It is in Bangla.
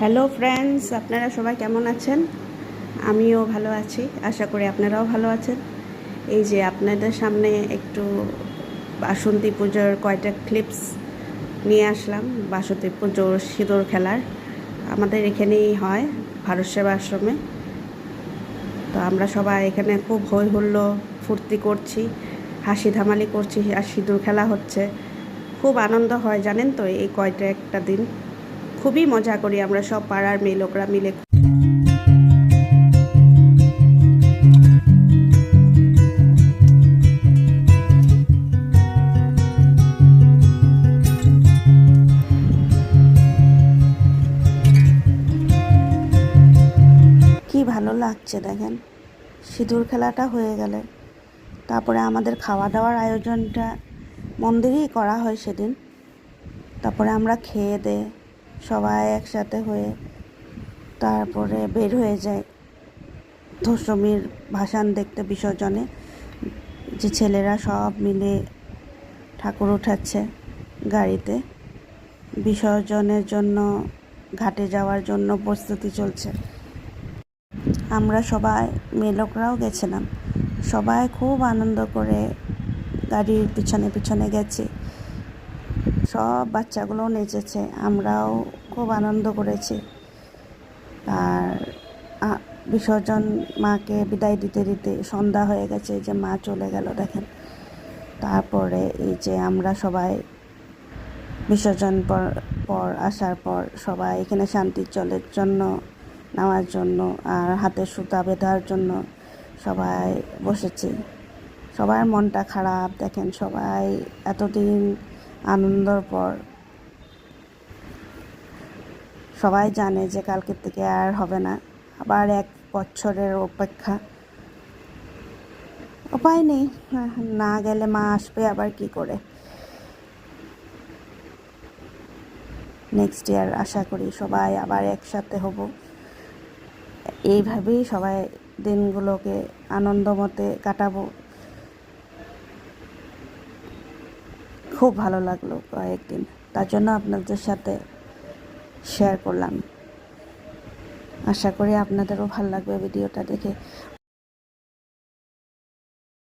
হ্যালো ফ্রেন্ডস, আপনারা সবাই কেমন আছেন? আমিও ভালো আছি, আশা করি আপনারাও ভালো আছেন। এই যে আপনাদের সামনে একটু বাসন্তী পুজোর কয়টা ক্লিপস নিয়ে আসলাম। বাসন্তী পুজোর সিঁদুর খেলার আমাদের এখানেই হয়, ভারত সেবা আশ্রমে। তো আমরা সবাই এখানে খুব হই হুল্লো ফুর্তি করছি, হাসি ধামালি করছি, আর সিঁদুর খেলা হচ্ছে। খুব আনন্দ হয় জানেন তো, এই কয়টা একটা দিন খুবই মজা করি আমরা সব পাড়ার মেয়ে লোকরা মিলে। কি ভালো লাগছে দেখেন, সিঁদুর খেলাটা হয়ে গেলে তারপরে আমাদের খাওয়া দাওয়ার আয়োজনটা মন্দিরেই করা হয় সেদিন। তারপরে আমরা খেয়ে দে সবাই একসাথে হয়ে তারপরে বের হয়ে যাই দশমীর ভাসান দেখতে, বিসর্জনে যে ছেলেরা সব মিলে ঠাকুর উঠাচ্ছে গাড়িতে, বিসর্জনের জন্য ঘাটে যাওয়ার জন্য প্রস্তুতি চলছে। আমরা সবাই মেয়ে লোকরাও গেছিলাম, সবাই খুব আনন্দ করে গাড়ির পিছনে পিছনে গেছি। সব বাচ্চাগুলোও নেচেছে, আমরাও খুব আনন্দ করেছি। আর বিসর্জন মাকে বিদায় দিতে দিতে সন্ধ্যা হয়ে গেছে, যে মা চলে গেল দেখেন। তারপরে এই যে আমরা সবাই বিসর্জন পর আসার পর সবাই এখানে শান্তির জলের জন্য নেওয়ার জন্য আর হাতে সুতা বেঁধার জন্য সবাই বসেছি। সবার মনটা খারাপ দেখেন, সবাই এতদিন আনন্দর পর সবাই জানে যে কালকের থেকে আর হবে না, আবার 1 বছরের অপেক্ষা। উপায় নেই, না গেলে মা আসবে আবার কি করে। নেক্সট ইয়ার আশা করি সবাই আবার একসাথে হব। এইভাবেই সবাই দিনগুলোকে আনন্দমতে কাটাবো। খুব ভালো লাগলো কয়েকদিন, তার জন্য আপনাদের সাথে শেয়ার করলাম। আশা করি আপনাদেরও ভালো লাগবে ভিডিওটা দেখে।